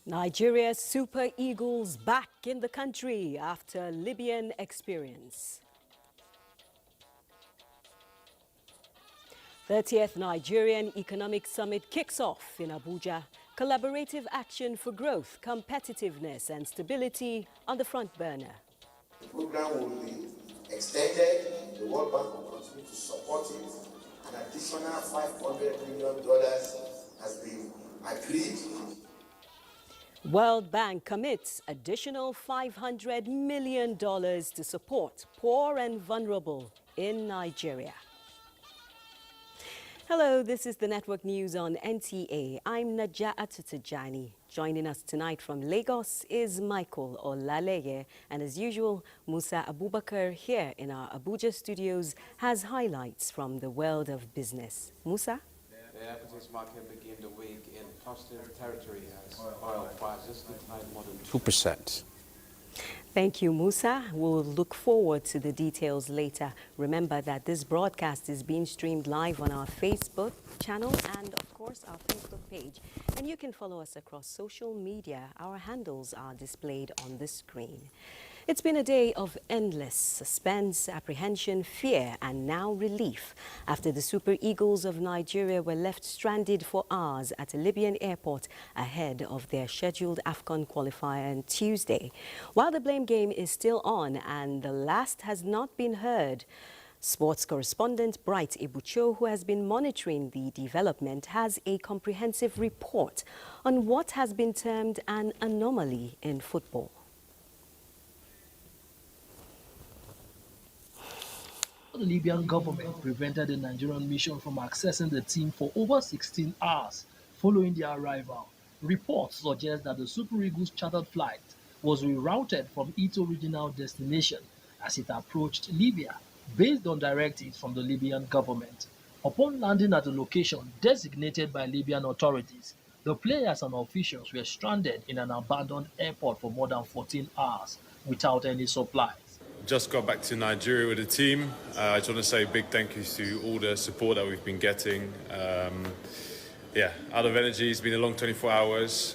Nigeria's Super Eagles back in the country after Libyan experience. 30th Nigerian Economic Summit kicks off in Abuja. Collaborative action for growth, competitiveness and stability on the front burner. The program will be extended. The World Bank will continue to support it. An additional $500 million has been agreed. World Bank commits additional $500 million to support poor and vulnerable in Nigeria. Hello, this is the Network News on NTA. I'm Naja'atu Tijani. Joining us tonight from Lagos is Michael Olaleye. And as usual, Musa Abubakar here in our Abuja studios has highlights from the world of business. Musa? The equities market began the week in positive territory as oil prices declined more than 2%. Thank you, Musa. We'll look forward to the details later. Remember that this broadcast is being streamed live on our Facebook channel and, of course, our Facebook page. And you can follow us across social media. Our handles are displayed on the screen. It's been a day of endless suspense, apprehension, fear, and now relief after the Super Eagles of Nigeria were left stranded for hours at a Libyan airport ahead of their scheduled AFCON qualifier on Tuesday. While the blame game is still on and the last has not been heard, sports correspondent Bright Ebucho, who has been monitoring the development, has a comprehensive report on what has been termed an anomaly in football. The Libyan government prevented the Nigerian mission from accessing the team for over 16 hours following their arrival. Reports suggest that the Super Eagles chartered flight was rerouted from its original destination as it approached Libya based on directives from the Libyan government. Upon landing at the location designated by Libyan authorities, the players and officials were stranded in an abandoned airport for more than 14 hours without any supplies. Just got back to Nigeria with the team. I just want to say a big thank you to all the support that we've been getting. Out of energy. It's been a long 24 hours.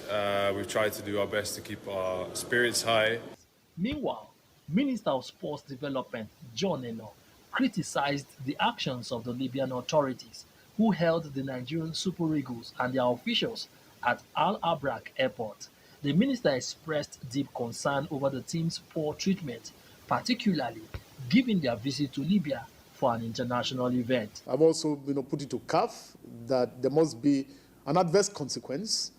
We've tried to do our best to keep our spirits high. Meanwhile, Minister of Sports Development John Eno criticized the actions of the Libyan authorities who held the Nigerian Super Eagles and their officials at Al Abrak Airport. The minister expressed deep concern over the team's poor treatment, particularly given their visit to Libya for an international event. I've also put it to CAF that there must be an adverse consequence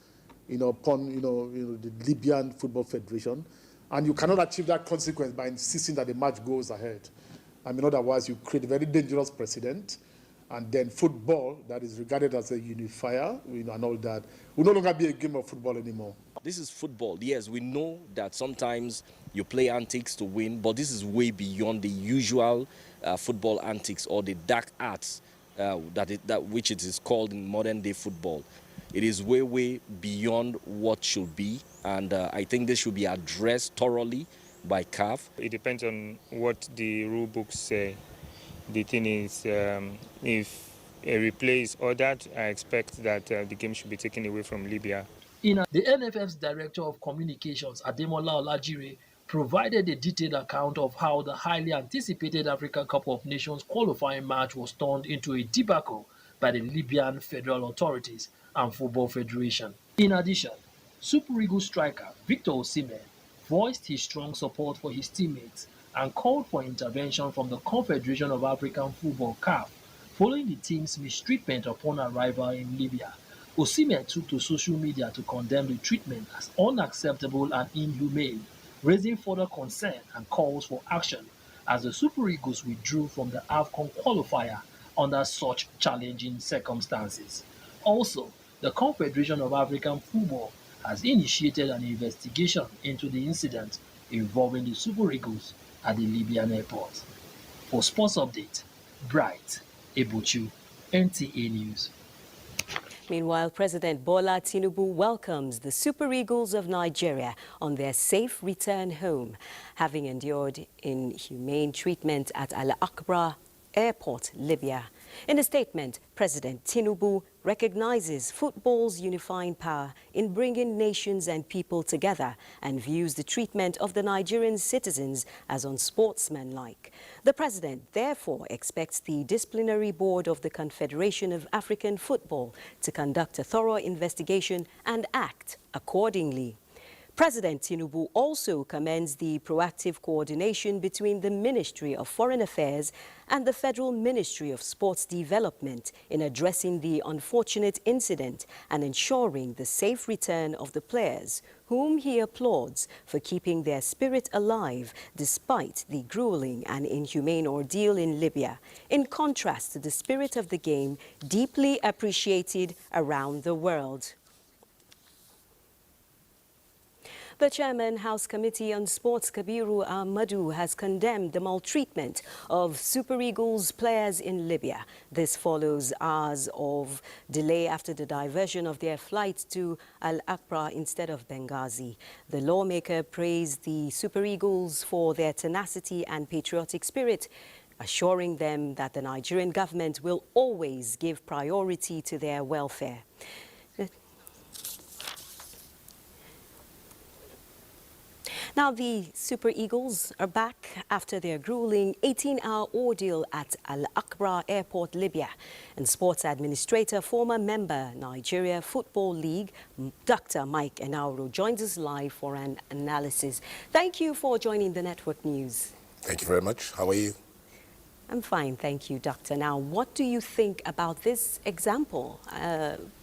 upon the Libyan Football Federation, and you cannot achieve that consequence by insisting that the match goes ahead. Otherwise you create a very dangerous precedent, and then football that is regarded as a unifier and all that will no longer be a game of football anymore. This is football. Yes, we know that sometimes you play antics to win, but this is way beyond the usual football antics or the dark arts which it is called in modern day football. It is way beyond what should be, and I think this should be addressed thoroughly by CAF. It depends on what the rule books say. The thing is, if a replay is ordered, I expect that the game should be taken away from Libya. The NFF's Director of Communications, Ademola Olajire, provided a detailed account of how the highly anticipated African Cup of Nations qualifying match was turned into a debacle by the Libyan federal authorities and Football Federation. In addition, Super Eagles striker Victor Osimhen voiced his strong support for his teammates and called for intervention from the Confederation of African Football (CAF) following the team's mistreatment upon arrival in Libya. Osimhen took to social media to condemn the treatment as unacceptable and inhumane, raising further concern and calls for action as the Super Eagles withdrew from the AFCON qualifier under such challenging circumstances. Also, the Confederation of African Football has initiated an investigation into the incident involving the Super Eagles at the Libyan airport. For Sports Update, Bright Ebuchu, NTA News. Meanwhile, President Bola Tinubu welcomes the Super Eagles of Nigeria on their safe return home, having endured inhumane treatment at Al Akbra Airport, Libya. In a statement, President Tinubu recognizes football's unifying power in bringing nations and people together and views the treatment of the Nigerian citizens as unsportsmanlike. The president therefore expects the disciplinary board of the Confederation of African Football to conduct a thorough investigation and act accordingly. President Tinubu also commends the proactive coordination between the Ministry of Foreign Affairs and the Federal Ministry of Sports Development in addressing the unfortunate incident and ensuring the safe return of the players, whom he applauds for keeping their spirit alive despite the grueling and inhumane ordeal in Libya, in contrast to the spirit of the game deeply appreciated around the world. The Chairman, House Committee on Sports, Kabiru Ahmadu, has condemned the maltreatment of Super Eagles players in Libya. This follows hours of delay after the diversion of their flight to Al-Aqra instead of Benghazi. The lawmaker praised the Super Eagles for their tenacity and patriotic spirit, assuring them that the Nigerian government will always give priority to their welfare. Now, the Super Eagles are back after their grueling 18-hour ordeal at Al-Aqra Airport, Libya. And sports administrator, former member, Nigeria Football League, Dr. Mike Enauro, joins us live for an analysis. Thank you for joining the Network News. Thank you very much. How are you? I'm fine, thank you, Doctor. Now, what do you think about this example?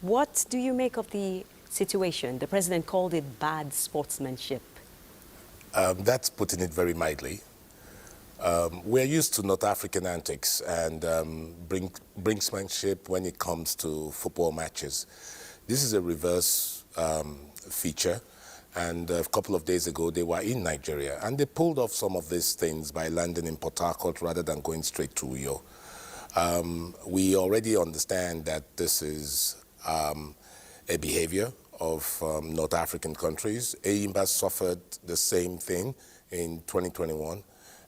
What do you make of the situation? The president called it bad sportsmanship. That's putting it very mildly. We're used to North African antics and brinksmanship when it comes to football matches. This is a reverse feature, and a couple of days ago they were in Nigeria and they pulled off some of these things by landing in Port Harcourt rather than going straight to Uyo. We already understand that this is a behavior of North African countries. Eyimba suffered the same thing in 2021,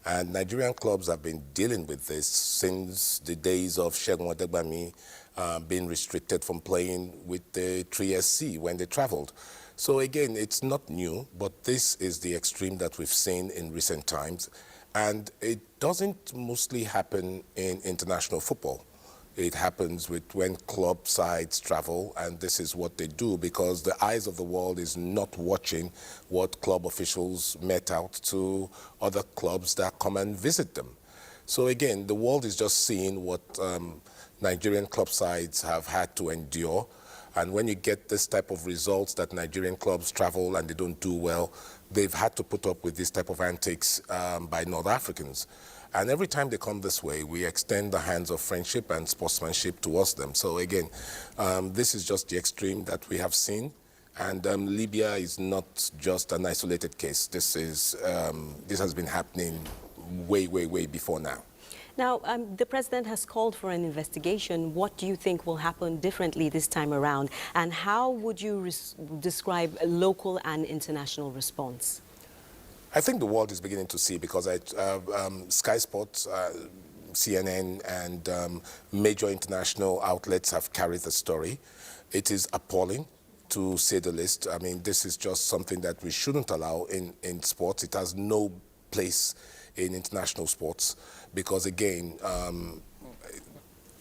and Nigerian clubs have been dealing with this since the days of Segun Odegbami being restricted from playing with the 3SC when they traveled. So again, it's not new, but this is the extreme that we've seen in recent times, and it doesn't mostly happen in international football. It happens when club sides travel, and this is what they do because the eyes of the world is not watching what club officials met out to other clubs that come and visit them. So again, the world is just seeing what Nigerian club sides have had to endure. And when you get this type of results that Nigerian clubs travel and they don't do well, they've had to put up with this type of antics by North Africans. And every time they come this way, we extend the hands of friendship and sportsmanship towards them. So again, this is just the extreme that we have seen. And Libya is not just an isolated case. This has been happening way, way, way before now. Now, the president has called for an investigation. What do you think will happen differently this time around? And how would you describe a local and international response? I think the world is beginning to see because Sky Sports, CNN, and major international outlets have carried the story. It is appalling, to say the least. I mean, this is just something that we shouldn't allow in sports. It has no place in international sports because, again,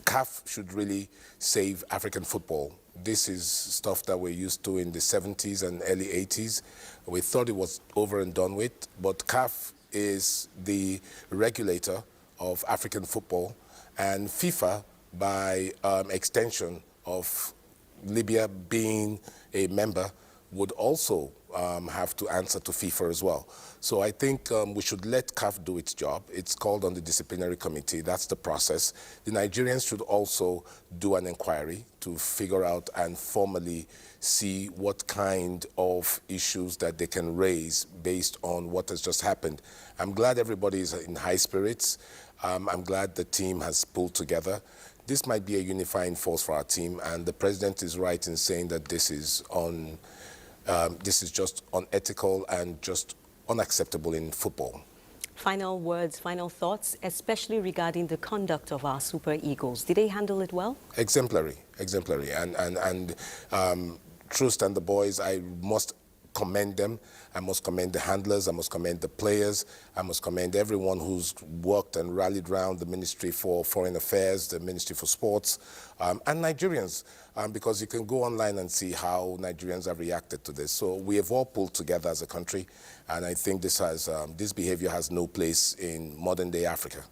CAF should really save African football. This is stuff that we're used to in the 70s and early 80s. We thought it was over and done with, but CAF is the regulator of African football, and FIFA, by extension of Libya being a member, would also have to answer to FIFA as well. So I think we should let CAF do its job. It's called on the disciplinary committee. That's the process. The Nigerians should also do an inquiry to figure out and formally see what kind of issues that they can raise based on what has just happened. I'm glad everybody is in high spirits. I'm glad the team has pulled together. This might be a unifying force for our team, and the president is right in saying that this is just unethical and just unacceptable in football. Final words, final thoughts, especially regarding the conduct of our Super Eagles. Did they handle it well? Exemplary, exemplary. And Trust and the boys, I must commend them. I must commend the handlers. I must commend the players. I must commend everyone who's worked and rallied around the Ministry for Foreign Affairs, the Ministry for Sports, and Nigerians, because you can go online and see how Nigerians have reacted to this. So we have all pulled together as a country, and I think this behavior has no place in modern-day Africa.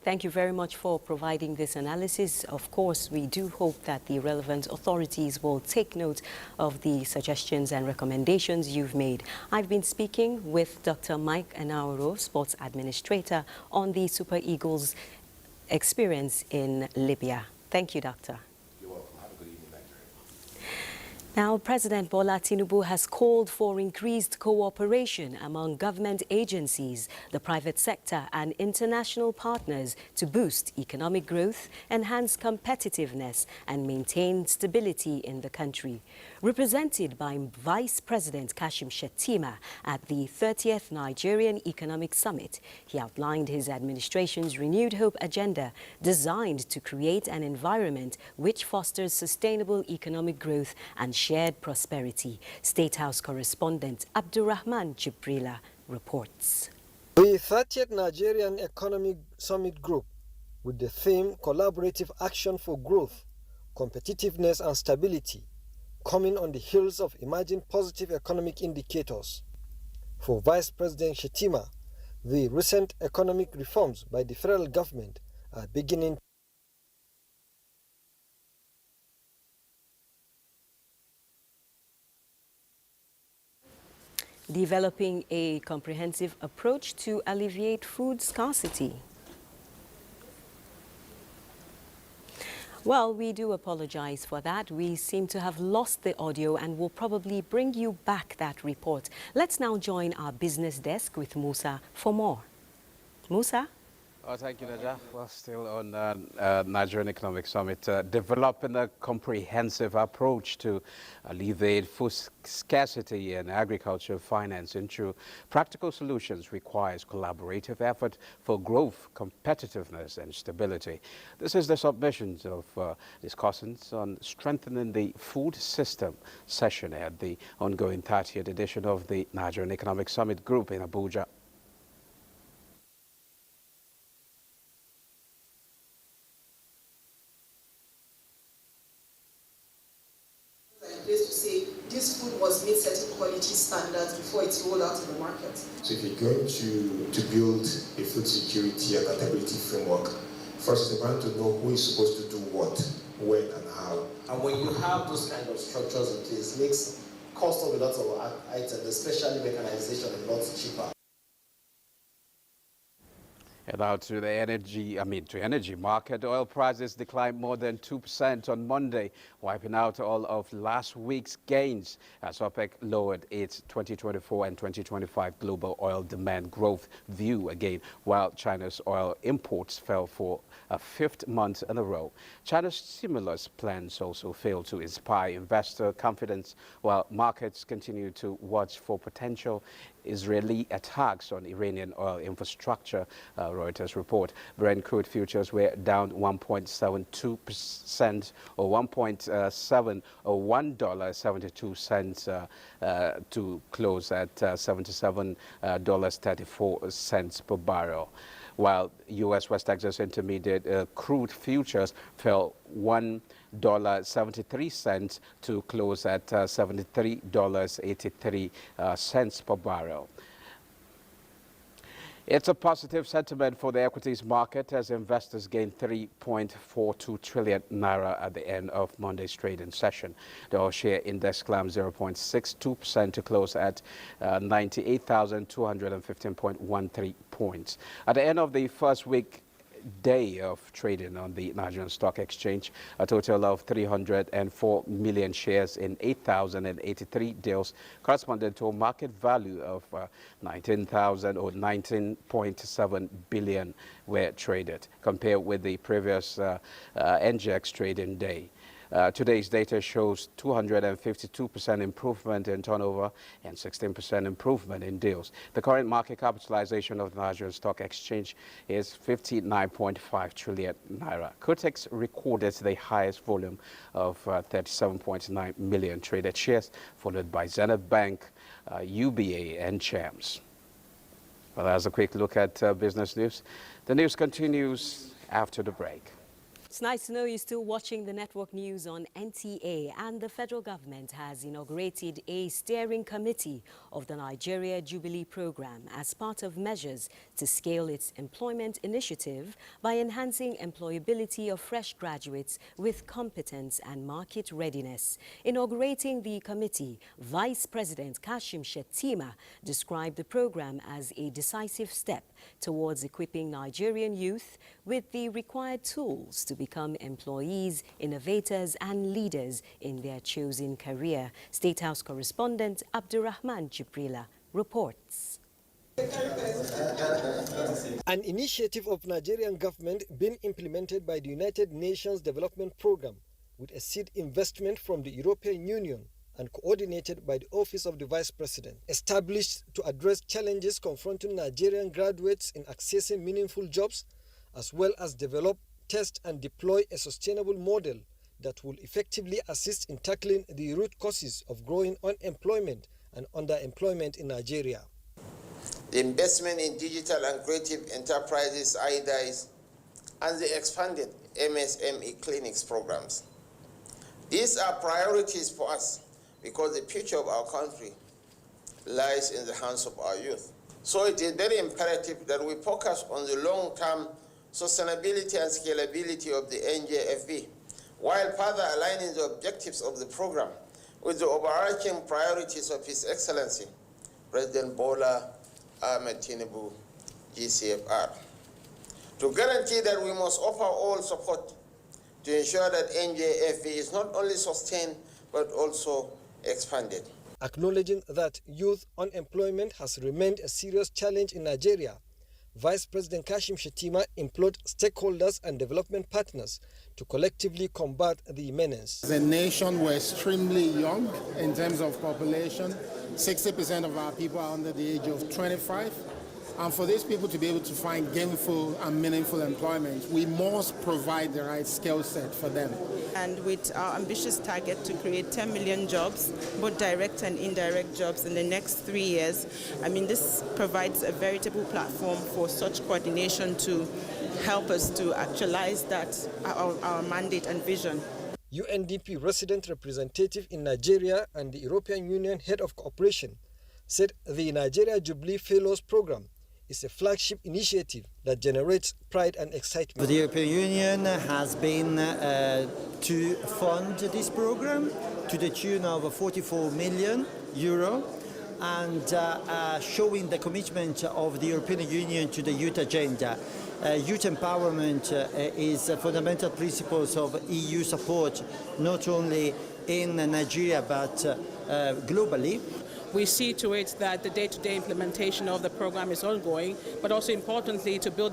Thank you very much for providing this analysis. Of course, we do hope that the relevant authorities will take note of the suggestions and recommendations you've made. I've been speaking with Dr. Mike Anauro, Sports Administrator, on the Super Eagles experience in Libya. Thank you, Doctor. You're welcome. Have a good evening, Nigeria. Now, President Bola Tinubu has called for increased cooperation among government agencies, the private sector and international partners to boost economic growth, enhance competitiveness and maintain stability in the country. Represented by Vice President Kashim Shettima at the 30th Nigerian Economic Summit, he outlined his administration's renewed hope agenda designed to create an environment which fosters sustainable economic growth and shared prosperity. State House correspondent Abdurrahman Jibrila reports. The 30th Nigerian Economic Summit Group, with the theme Collaborative Action for Growth, Competitiveness and Stability, coming on the heels of emerging positive economic indicators. For Vice President Shettima, the recent economic reforms by the federal government are beginning developing a comprehensive approach to alleviate food scarcity. Well, we do apologize for that. We seem to have lost the audio and will probably bring you back that report. Let's now join our business desk with Musa for more. Musa? Oh, thank you, Naja. Well, still on Nigerian Economic Summit, developing a comprehensive approach to alleviate food scarcity and agriculture financing through practical solutions requires collaborative effort for growth, competitiveness and stability. This is the submissions of discussants on strengthening the food system session at the ongoing 30th edition of the Nigerian Economic Summit Group in Abuja. To say this food must meet certain quality standards before it's rolled out in the market. So if you're going to build a food security accountability framework, first it's important to know who is supposed to do what, when and how. And when you have those kind of structures in place, it makes cost of a lot of items, especially mechanization, a lot cheaper. And now to the energy market. Oil prices declined more than 2% on Monday, wiping out all of last week's gains as OPEC lowered its 2024 and 2025 global oil demand growth view again, while China's oil imports fell for a fifth month in a row. China's stimulus plans also failed to inspire investor confidence, while markets continue to watch for potential Israeli attacks on Iranian oil infrastructure, Reuters report. Brent crude futures were down 1.72% or $1.72 to close at $77.34 per barrel. While U.S. West Texas Intermediate crude futures fell $1.73 to close at $73.83 per barrel. It's a positive sentiment for the equities market as investors gained 3.42 trillion naira at the end of Monday's trading session. The all-share index climbed 0.62% to close at 98,215.13 points. At the end of the first day of trading on the Nigerian Stock Exchange, a total of 304 million shares in 8,083 deals, corresponding to a market value of 19.7 billion were traded, compared with the previous NGX trading day. Today's data shows 252% improvement in turnover and 16% improvement in deals. The current market capitalization of the Nigerian Stock Exchange is 59.5 trillion naira. Cotex recorded the highest volume of 37.9 million traded shares, followed by Zenith Bank, UBA and CHAMS. Well, that's a quick look at business news. The news continues after the break. It's nice to know you're still watching the network news on NTA, and the federal government has inaugurated a steering committee of the Nigeria Jubilee program as part of measures to scale its employment initiative by enhancing employability of fresh graduates with competence and market readiness. Inaugurating the committee, Vice President Kashim Shettima described the program as a decisive step towards equipping Nigerian youth with the required tools to become employees, innovators and leaders in their chosen career. State House correspondent Abdurrahman Jibrila reports. An initiative of Nigerian government being implemented by the United Nations Development Programme with a seed investment from the European Union and coordinated by the Office of the Vice President, established to address challenges confronting Nigerian graduates in accessing meaningful jobs, as well as develop, test and deploy a sustainable model that will effectively assist in tackling the root causes of growing unemployment and underemployment in Nigeria. The investment in digital and creative enterprises, IDIs, and the expanded MSME clinics programs. These are priorities for us because the future of our country lies in the hands of our youth. So it is very imperative that we focus on the long-term sustainability and scalability of the NJFB, while further aligning the objectives of the program with the overarching priorities of His Excellency, President Bola Ahmed Tinubu, GCFR. To guarantee that, we must offer all support to ensure that NJFB is not only sustained, but also expanded. Acknowledging that youth unemployment has remained a serious challenge in Nigeria, Vice President Kashim Shettima implored stakeholders and development partners to collectively combat the menace. As a nation, we're extremely young in terms of population. 60% of our people are under the age of 25. And for these people to be able to find gainful and meaningful employment, we must provide the right skill set for them. And with our ambitious target to create 10 million jobs, both direct and indirect jobs in the next 3 years, I mean, this provides a veritable platform for such coordination to help us to actualize that, our mandate and vision. UNDP resident representative in Nigeria and the European Union head of cooperation said the Nigeria Jubilee Fellows Program is a flagship initiative that generates pride and excitement. The European Union has been to fund this program to the tune of 44 million euro, and showing the commitment of the European Union to the youth agenda. Youth empowerment is a fundamental principles of EU support, not only in Nigeria but globally. We see to it that the day-to-day implementation of the program is ongoing, but also importantly to build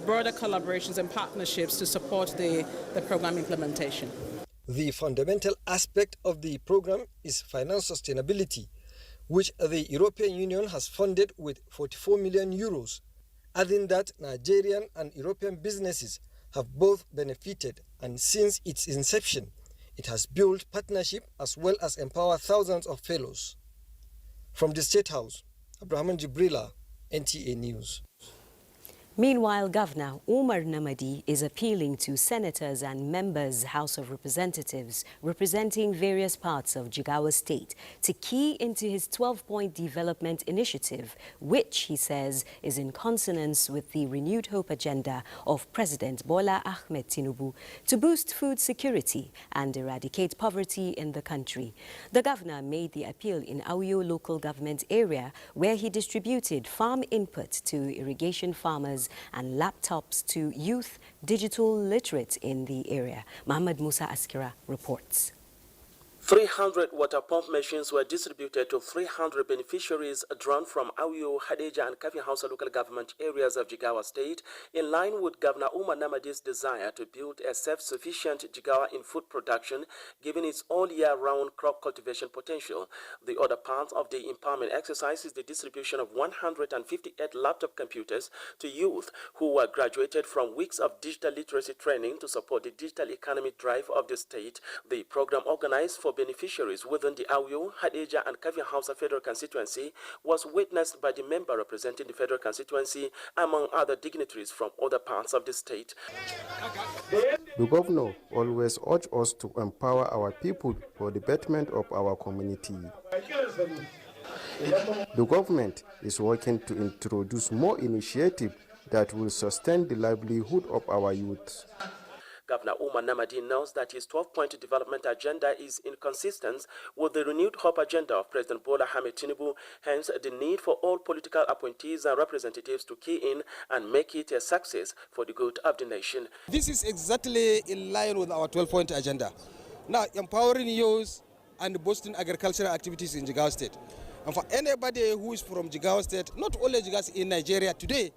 broader collaborations and partnerships to support the program implementation. The fundamental aspect of the program is finance sustainability, which the European Union has funded with 44 million euros, adding that Nigerian and European businesses have both benefited, and since its inception, it has built partnership as well as empowered thousands of fellows. From the State House, Abraham Jibrila, NTA News. Meanwhile, Governor Umar Namadi is appealing to senators and members House of Representatives representing various parts of Jigawa State to key into his 12-point development initiative, which he says is in consonance with the renewed hope agenda of President Bola Ahmed Tinubu to boost food security and eradicate poverty in the country. The governor made the appeal in Auyo local government area, where he distributed farm input to irrigation farmers and laptops to youth digital literate in the area. Muhammad Musa Askira reports. 300 water pump machines were distributed to 300 beneficiaries drawn from Auyo, Hadeja and Kafi Hausa local government areas of Jigawa State, in line with Governor Umar Namadi's desire to build a self-sufficient Jigawa in food production, given its all-year-round crop cultivation potential. The other part of the empowerment exercise is the distribution of 158 laptop computers to youth who were graduated from weeks of digital literacy training to support the digital economy drive of the state. The program, organized for beneficiaries within the Auyo, Hadeja and Kafi Hausa federal constituency, was witnessed by the member representing the federal constituency, among other dignitaries from other parts of the state. The governor always urged us to empower our people for the betterment of our community. The government is working to introduce more initiatives that will sustain the livelihood of our youth. Governor Umar Namadi knows that his 12-point development agenda is inconsistent with the renewed hope agenda of President Bola Ahmed Tinubu, hence the need for all political appointees and representatives to key in and make it a success for the good of the nation. This is exactly in line with our 12-point agenda. Now, empowering youth and boosting agricultural activities in Jigawa State. And for anybody who is from Jigawa State, not only Jigawa State, in Nigeria today,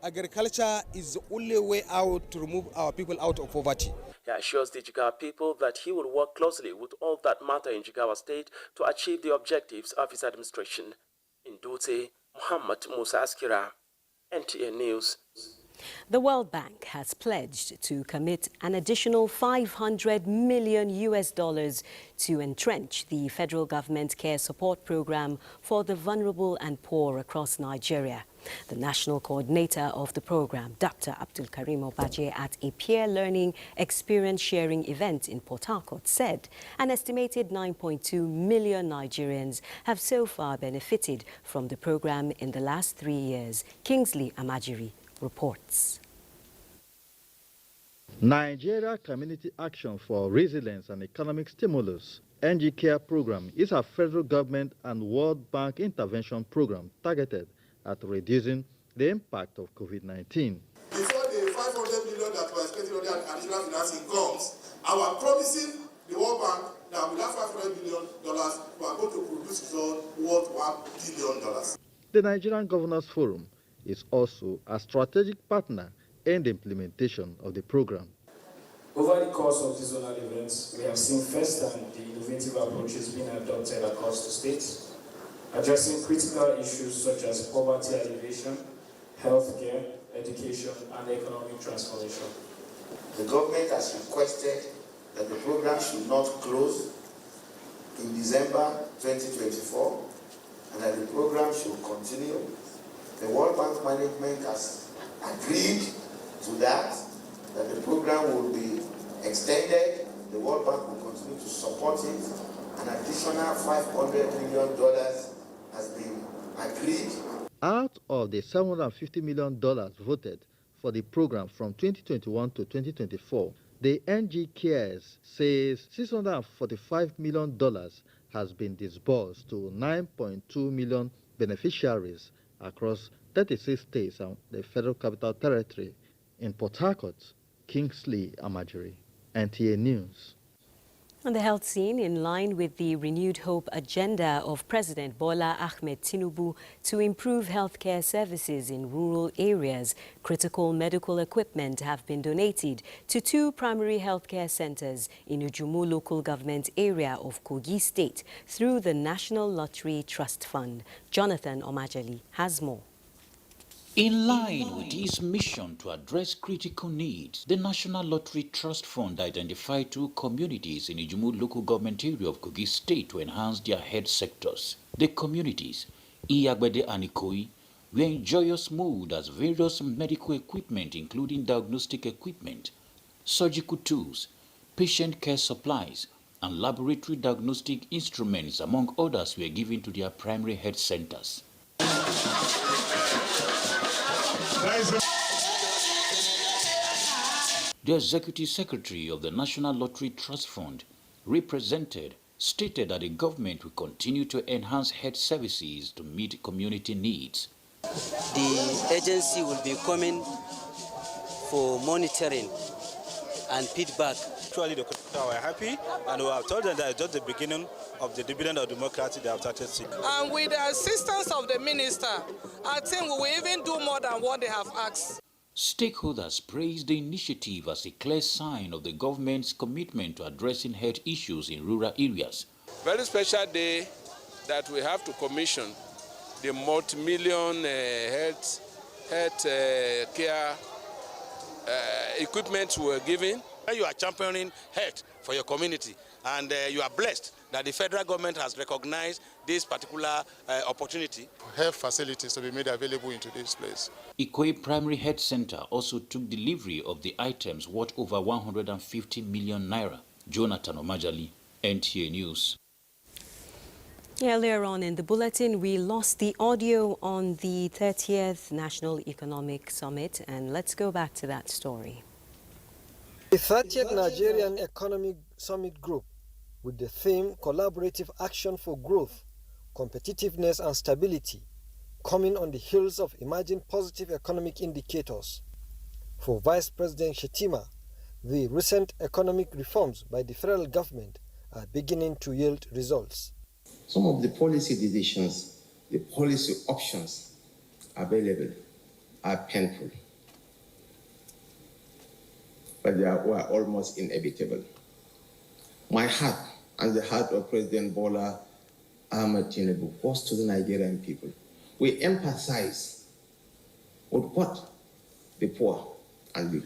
agriculture is the only way out to remove our people out of poverty. He assures the Jigawa people that he will work closely with all that matter in Jigawa State to achieve the objectives of his administration. In Dutse, Muhammad Musa Askira, NTA News. The World Bank has pledged to commit an additional $500 million to entrench the federal government care support program for the vulnerable and poor across Nigeria. The national coordinator of the program, Dr. Abdul Karim Obaje, at a peer learning experience sharing event in Port Harcourt, said an estimated 9.2 million Nigerians have so far benefited from the program in the last 3 years. Kingsley Amajiri reports. Nigeria Community Action for Resilience and Economic Stimulus (NGCare) program is a federal government and World Bank intervention program targeted at reducing the impact of COVID-19. Before the $500 million that we're expecting on the additional financing comes, our promising the World Bank that with that $500 million, we are going to produce results worth $1 billion. The Nigerian Governors Forum is also a strategic partner in the implementation of the program. Over the course of these zonal events, we have seen firsthand the innovative approaches being adopted across the states, addressing critical issues such as poverty alleviation, healthcare, education, and economic transformation. The government has requested that the program should not close in December 2024 and that the program should continue. The World Bank management has agreed to that the program will be extended. The World Bank will continue to support it. An additional $500 million has been agreed. Out of the $750 million voted for the program from 2021 to 2024, the NG Cares says $645 million has been disbursed to 9.2 million beneficiaries across 36 states and the Federal Capital Territory. In Port Harcourt, Kingsley Amajiri, NTA News. On the health scene, in line with the renewed hope agenda of President Bola Ahmed Tinubu to improve healthcare services in rural areas, critical medical equipment have been donated to 2 primary healthcare centers in Ujumu local government area of Kogi State through the National Lottery Trust Fund. Jonathan Omajali has more. In line with its mission to address critical needs, the National Lottery Trust Fund identified 2 communities in Ijumu local government area of Kogi State to enhance their health sectors. The communities, Iyagbede and Ikoyi, were in joyous mood as various medical equipment, including diagnostic equipment, surgical tools, patient care supplies, and laboratory diagnostic instruments, among others, were given to their primary health centers. The Executive Secretary of the National Lottery Trust Fund, represented, stated that the government will continue to enhance health services to meet community needs. The agency will be coming for monitoring and feedback Actually, the people were happy, and we have told them that it's just the beginning of the dividend of democracy they have started seeing. And with the assistance of the minister, I think we will even do more than what they have asked. Stakeholders praised the initiative as a clear sign of the government's commitment to addressing health issues in rural areas. Very special day that we have to commission the multi-million health care equipment we were given. You are championing health for your community, and you are blessed that the federal government has recognized this particular opportunity. Health facilities to be made available into this place. Ikoyi Primary Health Center also took delivery of the items worth over 150 million naira. Jonathan Omajali, NTA News. Earlier on in the bulletin, we lost the audio on the 30th National Economic Summit, and let's go back to that story. The 30th Nigerian Economic Summit Group, with the theme Collaborative Action for Growth, Competitiveness and Stability, coming on the heels of emerging positive economic indicators. For Vice President Shetima, the recent economic reforms by the federal government are beginning to yield results. Some of the policy decisions, the policy options available are painful, but they were almost inevitable. My heart and the heart of President Bola Ahmed Tinubu goes to the Nigerian people. We empathize with what the poor and the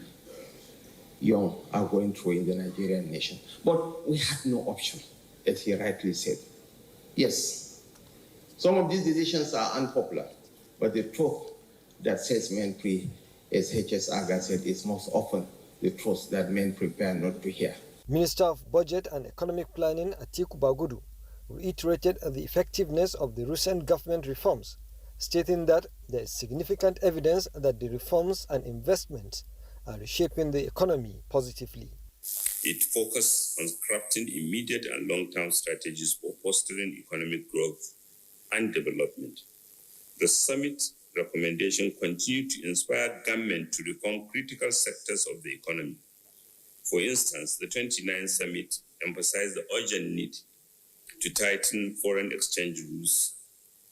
young are going through in the Nigerian nation. But we had no option, as he rightly said. Yes, some of these decisions are unpopular, but the truth that says men free, as H.S. Aga said, is most often the truth that men prepare not to hear. Minister of Budget and Economic Planning Atiku Bagudu reiterated the effectiveness of the recent government reforms, stating that there is significant evidence that the reforms and investments are reshaping the economy positively. It focused on crafting immediate and long-term strategies for fostering economic growth and development. The summit recommendation continued to inspire government to reform critical sectors of the economy. For instance, the 29th summit emphasized the urgent need to tighten foreign exchange rules,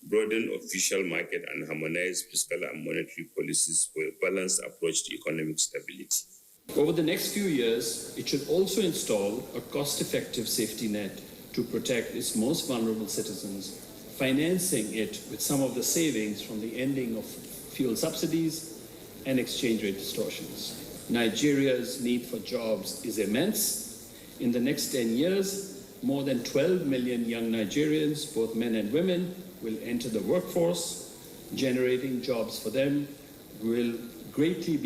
broaden official market, and harmonize fiscal and monetary policies for a balanced approach to economic stability. Over the next few years, it should also install a cost-effective safety net to protect its most vulnerable citizens, financing it with some of the savings from the ending of fuel subsidies and exchange rate distortions. Nigeria's need for jobs is immense. In the next 10 years, more than 12 million young Nigerians, both men and women, will enter the workforce. Generating jobs for them will only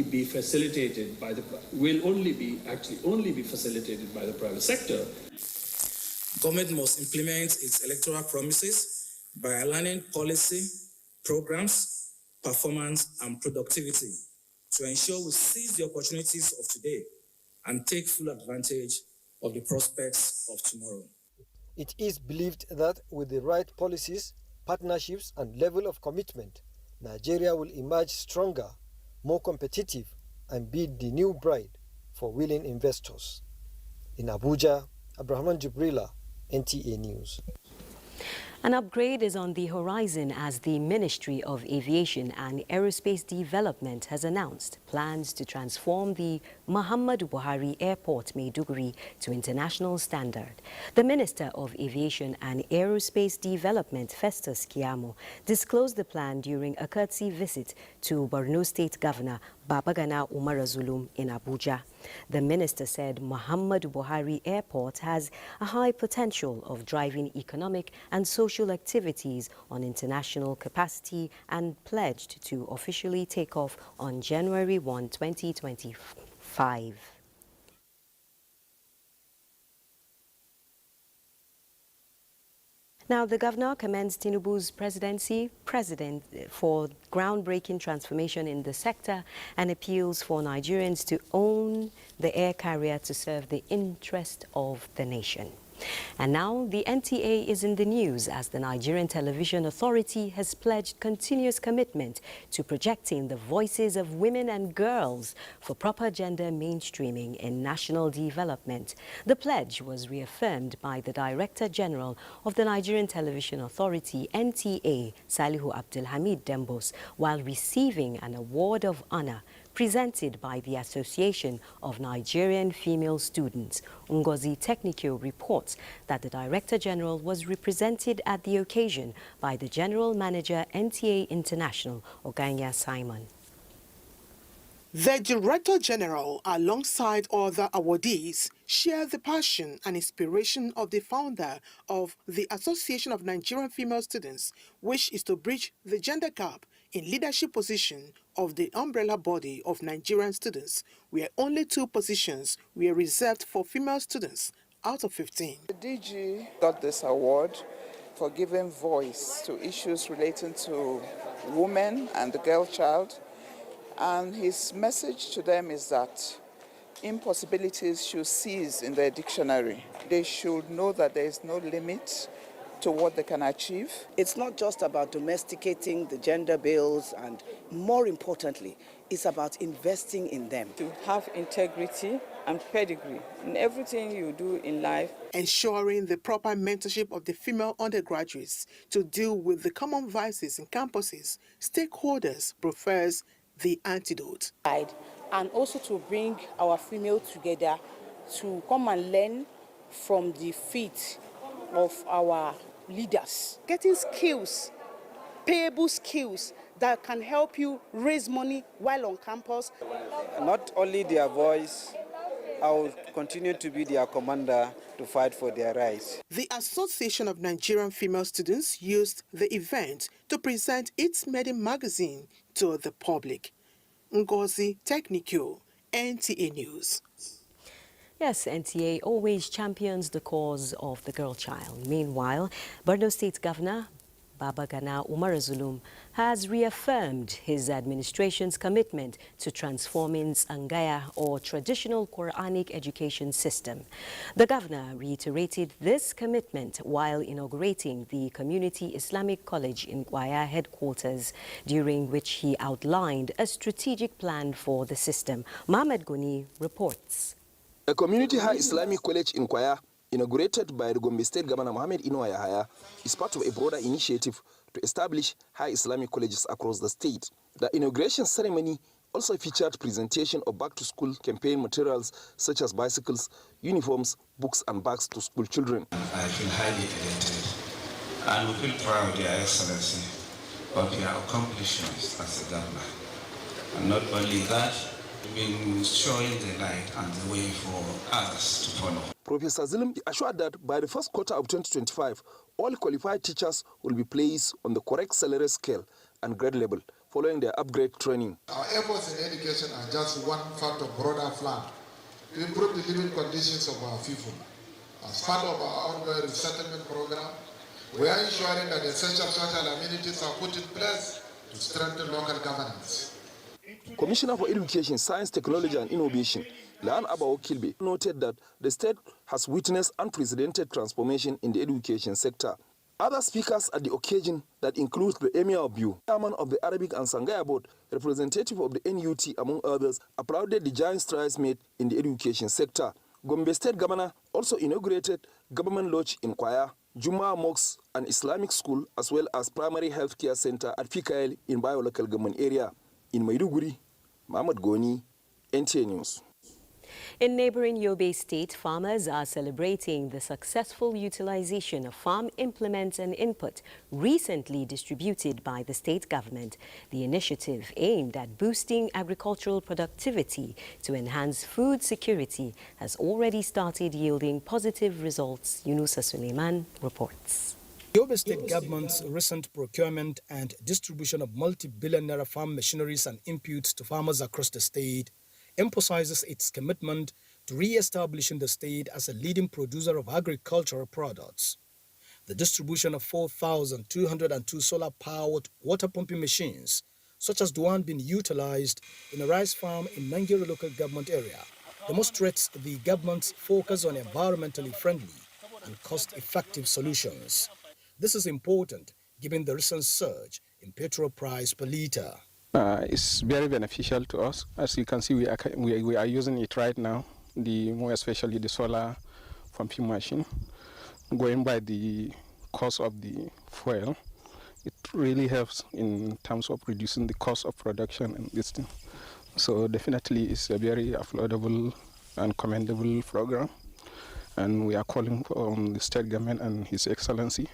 be facilitated by the private sector. Government must implement its electoral promises by aligning policy, programs, performance, and productivity to ensure we seize the opportunities of today and take full advantage of the prospects of tomorrow. It is believed that with the right policies, partnerships, and level of commitment, Nigeria will emerge stronger, more competitive, and be the new bride for willing investors. In Abuja, Abrahman Jubrila, NTA News. An upgrade is on the horizon as the Ministry of Aviation and Aerospace Development has announced plans to transform the Muhammadu Buhari Airport, Maiduguri, to international standard. The Minister of Aviation and Aerospace Development, Festus Keyamo, disclosed the plan during a courtesy visit to Borno State Governor Babagana Umar Zulum in Abuja. The minister said Muhammadu Buhari Airport has a high potential of driving economic and social activities on international capacity and pledged to officially take off on January 1, 2025. Now, the governor commends Tinubu's presidency for groundbreaking transformation in the sector and appeals for Nigerians to own the air carrier to serve the interest of the nation. And now the NTA is in the news as the Nigerian Television Authority has pledged continuous commitment to projecting the voices of women and girls for proper gender mainstreaming in national development. The pledge was reaffirmed by the Director General of the Nigerian Television Authority, NTA, Salihu Abdulhamid Dembos, while receiving an award of honor presented by the Association of Nigerian Female Students. Ngozi Technico reports that the Director General was represented at the occasion by the General Manager, NTA International, Oganya Simon. The Director General, alongside other awardees, shared the passion and inspiration of the founder of the Association of Nigerian Female Students, which is to bridge the gender gap in leadership position of the umbrella body of Nigerian students, where only 2 positions were reserved for female students out of 15. The DG got this award for giving voice to issues relating to women and the girl child. And his message to them is that impossibilities should cease in their dictionary. They should know that there is no limit to what they can achieve. It's not just about domesticating the gender bills, and more importantly, it's about investing in them. To have integrity and pedigree in everything you do in life. Ensuring the proper mentorship of the female undergraduates to deal with the common vices in campuses, stakeholders prefers the antidote. And also to bring our female together to come and learn from the feet of our leaders. Getting skills, payable skills that can help you raise money while on campus. Not only their voice, I will continue to be their commander to fight for their rights. The Association of Nigerian Female Students used the event to present its maiden magazine to the public. Ngozi Technico, NTA News. Yes, NTA always champions the cause of the girl child. Meanwhile, Borno State Governor Babagana Umar Zulum has reaffirmed his administration's commitment to transforming Sangaya, or traditional Quranic education system. The governor reiterated this commitment while inaugurating the Community Islamic College in Gwaya headquarters, during which he outlined a strategic plan for the system. Mohamed Goni reports. A Community High Islamic College in Kwaya, inaugurated by the Gombe State Governor Mohammed Ino Yahaya, is part of a broader initiative to establish high Islamic colleges across the state. The inauguration ceremony also featured presentation of back-to-school campaign materials such as bicycles, uniforms, books and bags to school children. I feel highly elated and we feel proud, Your Excellency, of your accomplishments as a governor. And not only that, you've been showing the light and the way for others to follow. Professor Zulum assured that by the first quarter of 2025, all qualified teachers will be placed on the correct salary scale and grade level following their upgrade training. Our efforts in education are just one part of broader plan to improve the living conditions of our people. As part of our ongoing resettlement program, we are ensuring that essential social amenities are put in place to strengthen local governance. Commissioner for Education, Science, Technology and Innovation, Lan Abawo Kilbe, noted that the state has witnessed unprecedented transformation in the education sector. Other speakers at the occasion that include the Emir of Biu, chairman of the Arabic and Sangaya Board, representative of the NUT, among others, applauded the giant strides made in the education sector. Gombe State Governor also inaugurated Government Lodge in Kwaya, Juma Mosque, an Islamic school, as well as primary health care center at Fikael in Bayo local government area. In Maiduguri, Mohamed Goni, NTA News. In neighboring Yobe State, farmers are celebrating the successful utilization of farm implements and input recently distributed by the state government. The initiative aimed at boosting agricultural productivity to enhance food security has already started yielding positive results. Yunusa Suleiman reports. Yobe State Government's recent procurement and distribution of multi-billion naira farm machineries and inputs to farmers across the state emphasizes its commitment to re-establishing the state as a leading producer of agricultural products. The distribution of 4,202 solar-powered water pumping machines, such as the one being utilized in a rice farm in Nigeria local government area, demonstrates the government's focus on environmentally friendly and cost-effective solutions. This is important given the recent surge in petrol price per litre. It's very beneficial to us. As you can see, we are using it right now, more especially the solar pumping machine. Going by the cost of the fuel, it really helps in terms of reducing the cost of production and this thing. So definitely it's a very affordable and commendable program. And we are calling on the state government and His Excellency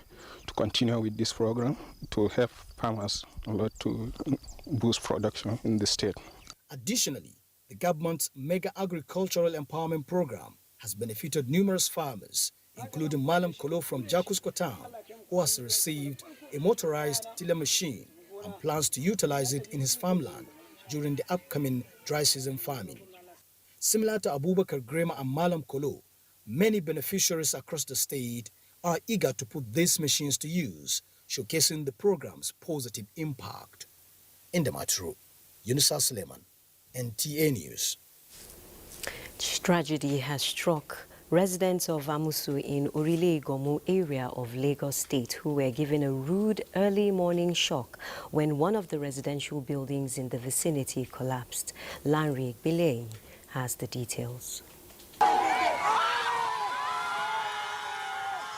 to continue with this program to help farmers a lot to boost production in the state. Additionally, the government's mega agricultural empowerment program has benefited numerous farmers, including Malam Kolo from Jakusko town, who has received a motorized tiller machine and plans to utilize it in his farmland during the upcoming dry season farming. Similar to Abubakar Grema and Malam Kolo, many beneficiaries across the state are eager to put these machines to use, showcasing the program's positive impact. In the Matru, Yunusa Suleiman, NTA News. Tragedy has struck residents of Amusu in Orile-Igomu area of Lagos State who were given a rude early morning shock when one of the residential buildings in the vicinity collapsed. Lanre Bilei has the details.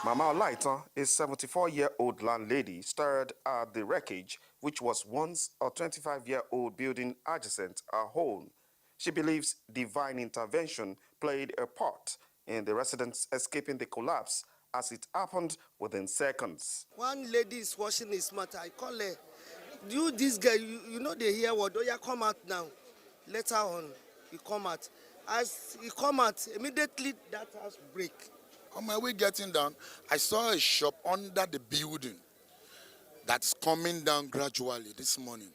Mama Olaitan, a 74-year-old landlady, stared at the wreckage, which was once a 25-year-old building adjacent her home. She believes divine intervention played a part in the residents escaping the collapse as it happened within seconds. One lady is washing his mouth. I call her, you this guy, you know they hear what, oh yeah, come out now. Later on, he come out. As he come out, immediately that house break. On my way getting down, I saw a shop under the building that's coming down gradually this morning.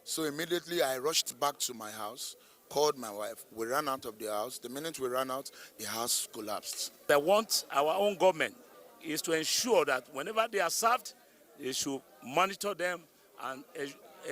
So immediately I rushed back to my house, called my wife. We ran out of the house. The minute we ran out, the house collapsed. I want our own government is to ensure that whenever they are served, they should monitor them and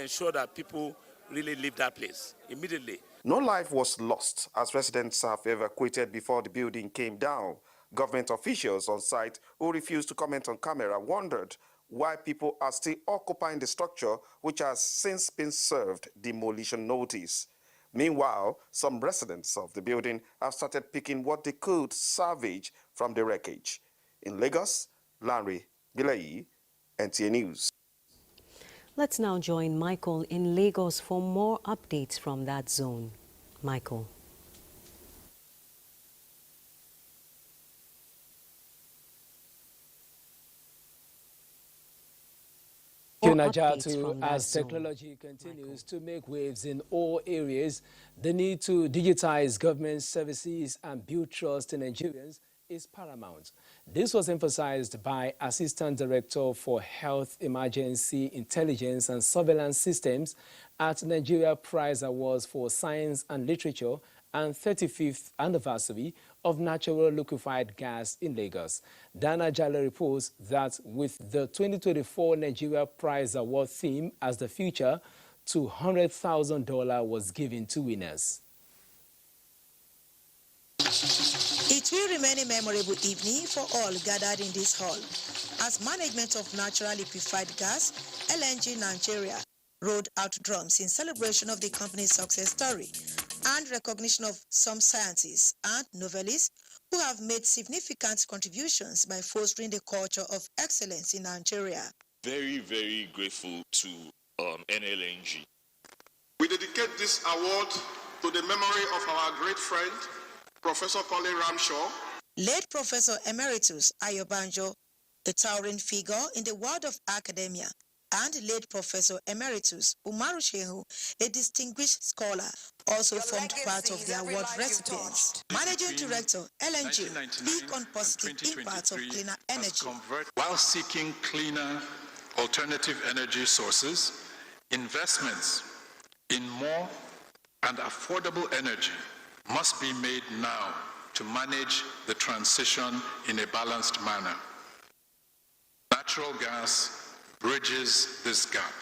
ensure that people really leave that place immediately. No life was lost as residents have evacuated before the building came down. Government officials on site who refused to comment on camera wondered why people are still occupying the structure, which has since been served demolition notice. Meanwhile, some residents of the building have started picking what they could salvage from the wreckage. In Lagos, Lanre Bilei, NTA News. Let's now join Michael in Lagos for more updates from that zone. Michael. Najatu, as technology continues to make waves in all areas, the need to digitize government services and build trust in Nigerians is paramount. This was emphasized by Assistant Director for Health, Emergency, Intelligence and Surveillance Systems at Nigeria Prize Awards for Science and Literature and 35th anniversary of natural liquefied gas in Lagos. Dana Jale reports that with the 2024 Nigeria Prize Award theme as the future, $200,000 was given to winners. It will remain a memorable evening for all gathered in this hall, as management of natural liquefied gas, LNG Nigeria, rolled out drums in celebration of the company's success story and recognition of some scientists and novelists who have made significant contributions by fostering the culture of excellence in Nigeria. Very, very grateful to NLNG. We dedicate this award to the memory of our great friend, Professor Colin Ramshaw. Late Professor Emeritus Ayobanjo, a towering figure in the world of academia, and late Professor Emeritus Umaru Shehu, a distinguished scholar, also formed part of the award recipients. Managing Director, LNG, speak on positive impacts of cleaner energy. While seeking cleaner alternative energy sources, investments in more and affordable energy must be made now to manage the transition in a balanced manner. Natural gas bridges this gap.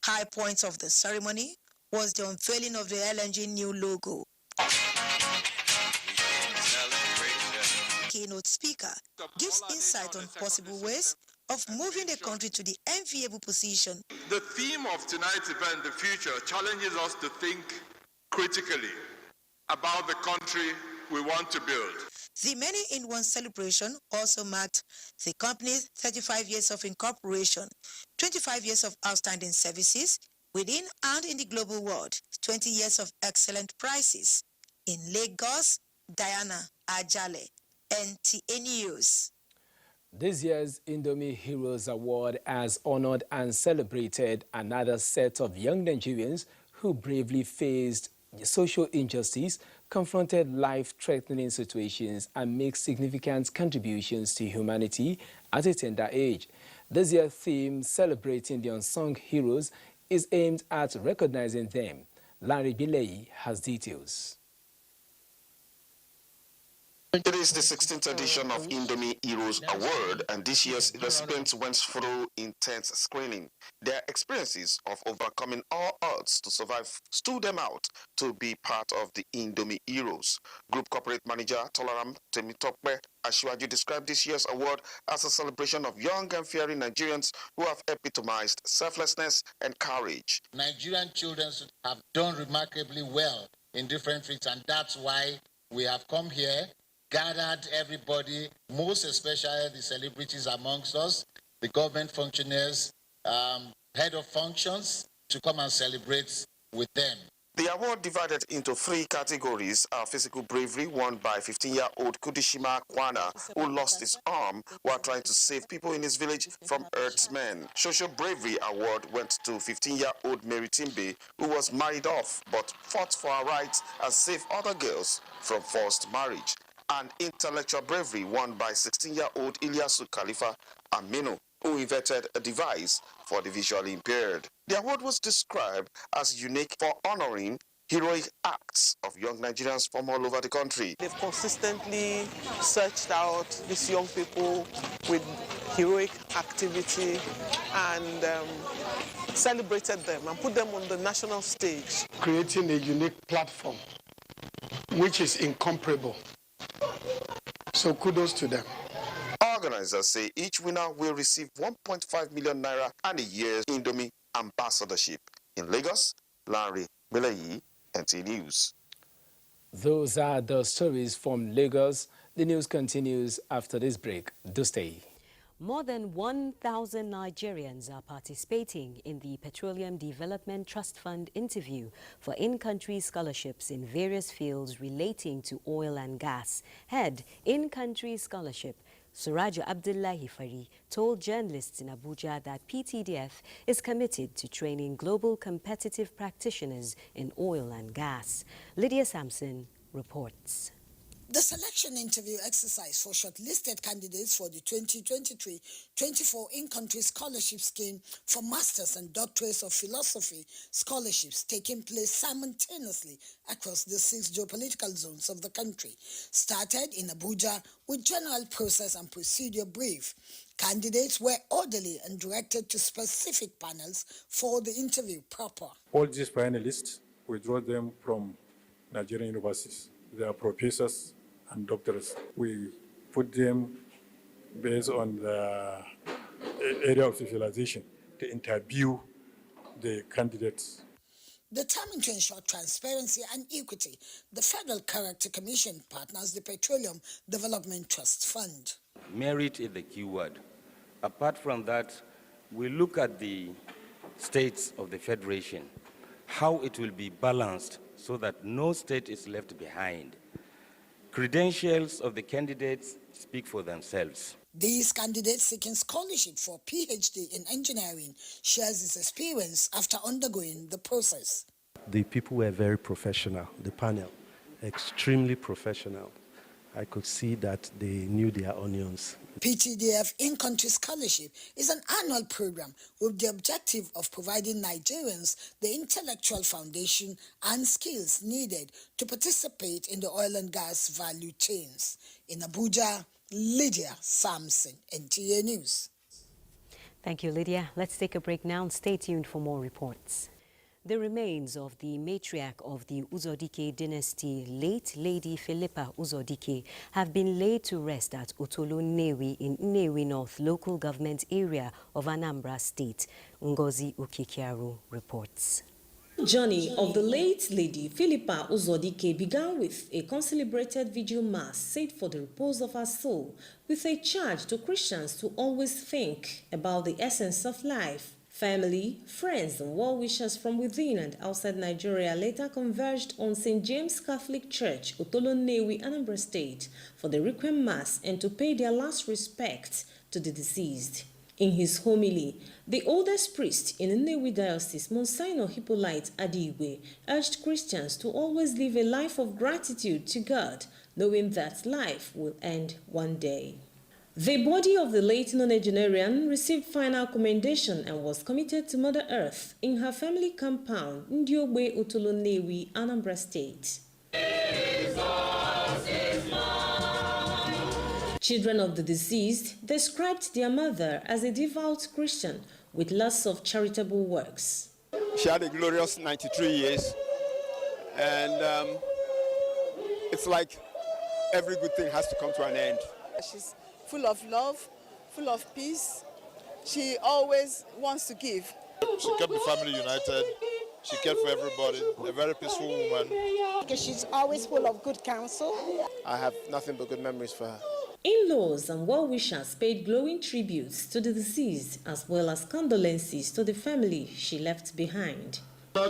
High points of the ceremony was the unveiling of the LNG new logo. keynote speaker, gives insight on possible ways of moving the country to the enviable position. The theme of tonight's event, The Future, challenges us to think critically about the country we want to build. The many-in-one celebration also marked the company's 35 years of incorporation, 25 years of outstanding services within and in the global world, 20 years of excellent prices. In Lagos, Diana Ajale, NTA News. This year's Indomie Heroes Award has honored and celebrated another set of young Nigerians who bravely faced social injustice, confronted life-threatening situations, and made significant contributions to humanity at a tender age. This year's theme, celebrating the unsung heroes, is aimed at recognizing them. Larry Bilei has details. It is the 16th edition of Indomie Heroes Award, and this year's recipients went through intense screening. Their experiences of overcoming all odds to survive stood them out to be part of the Indomie Heroes. Group Corporate Manager Tolaram Temitokpe Ashwaju described this year's award as a celebration of young and fiery Nigerians who have epitomized selflessness and courage. Nigerian children have done remarkably well in different fields, and that's why we have come here, gathered everybody, most especially the celebrities amongst us, the government functionaries, head of functions, to come and celebrate with them. The award divided into 3 categories are physical bravery, won by 15-year-old Kudishima Kwana, who lost his arm while trying to save people in his village from herdsmen. Social bravery award went to 15-year-old Mary Timbe, who was married off but fought for her rights and saved other girls from forced marriage. And intellectual bravery won by 16-year-old Ilyasu Khalifa Aminu, who invented a device for the visually impaired. The award was described as unique for honoring heroic acts of young Nigerians from all over the country. They've consistently searched out these young people with heroic activity and celebrated them and put them on the national stage. Creating a unique platform which is incomparable. So kudos to them. Organizers say each winner will receive 1.5 million naira and a year's Indomie ambassadorship. In Lagos, Larry Bilayi, NTA News. Those are the stories from Lagos. The news continues after this break. Do stay. More than 1,000 Nigerians are participating in the Petroleum Development Trust Fund interview for in-country scholarships in various fields relating to oil and gas. Head In-Country Scholarship, Surajo Abdullahi Fari, told journalists in Abuja that PTDF is committed to training global competitive practitioners in oil and gas. Lydia Sampson reports. The selection interview exercise for shortlisted candidates for the 2023-24 in-country scholarship scheme for Masters and Doctorates of Philosophy scholarships taking place simultaneously across the 6 geopolitical zones of the country started in Abuja with general process and procedure brief. Candidates were orderly and directed to specific panels for the interview proper. All these finalists, we draw them from Nigerian universities. They are professors and doctors. We put them based on the area of specialization to interview the candidates. Determined to ensure transparency and equity, the Federal Character Commission partners the Petroleum Development Trust Fund. Merit is the key word. Apart from that, we look at the states of the Federation, how it will be balanced so that no state is left behind. Credentials of the candidates speak for themselves. These candidates seeking scholarship for PhD in engineering shares his experience after undergoing the process. The people were very professional, the panel, extremely professional. I could see that they knew their onions. PTDF In-Country Scholarship is an annual program with the objective of providing Nigerians the intellectual foundation and skills needed to participate in the oil and gas value chains. In Abuja, Lydia Sampson, NTA News. Thank you, Lydia. Let's take a break now and stay tuned for more reports. The remains of the matriarch of the Uzodike dynasty, late Lady Philippa Uzodike, have been laid to rest at Otolo Nnewi in Nnewi North local government area of Anambra State. Ngozi Ukikiaru reports. The journey of the late Lady Philippa Uzodike began with a concelebrated vigil mass said for the repose of her soul, with a charge to Christians to always think about the essence of life. Family, friends, and well-wishers from within and outside Nigeria later converged on St. James Catholic Church, Otolo Nnewi, Anambra State, for the Requiem Mass and to pay their last respects to the deceased. In his homily, the oldest priest in Nnewi Diocese, Monsignor Hippolyte Adigwe, urged Christians to always live a life of gratitude to God, knowing that life will end one day. The body of the late nonagenarian received final commendation and was committed to Mother Earth in her family compound, Ndiogbe, Otolo Nnewi, Anambra State. Children of the deceased described their mother as a devout Christian with lots of charitable works. She had a glorious 93 years, and it's like every good thing has to come to an end. She's full of love, full of peace. She always wants to give. She kept the family united. She cared for everybody. A very peaceful woman. She's always full of good counsel. I have nothing but good memories for her. In-laws and well-wishers paid glowing tributes to the deceased as well as condolences to the family she left behind. She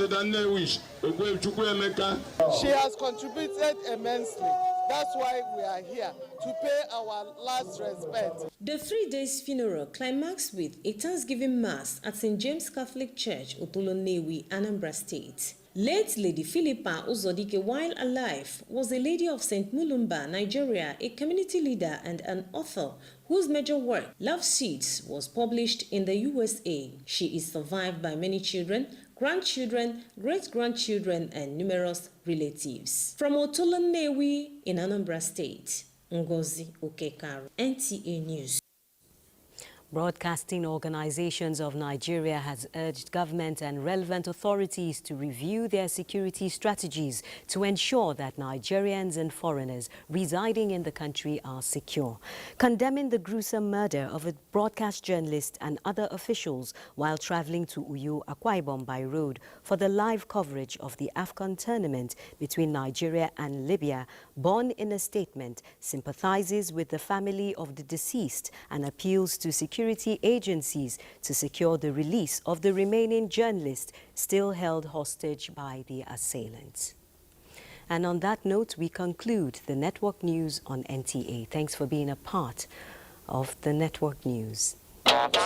has contributed immensely. That's why we are here, to pay our last respect. The 3 days funeral climaxed with a Thanksgiving Mass at St. James Catholic Church, Otolo Nnewi, Anambra State. Late Lady Philippa Uzodike, while alive, was a lady of St. Mulumba, Nigeria, a community leader and an author whose major work, Love Seeds, was published in the USA. She is survived by many children, grandchildren, great-grandchildren, and numerous relatives. From Otolo Nnewi in Anambra State, Ngozi Ukikiaru, NTA News. Broadcasting Organizations of Nigeria has urged government and relevant authorities to review their security strategies to ensure that Nigerians and foreigners residing in the country are secure, condemning the gruesome murder of a broadcast journalist and other officials while traveling to Uyo, Akwa Ibom by road for the live coverage of the AFCON tournament between Nigeria and Libya. Born in a statement, sympathizes with the family of the deceased and appeals to security agencies to secure the release of the remaining journalists still held hostage by the assailants. And on that note, we conclude the Network News on NTA. Thanks for being a part of the Network News.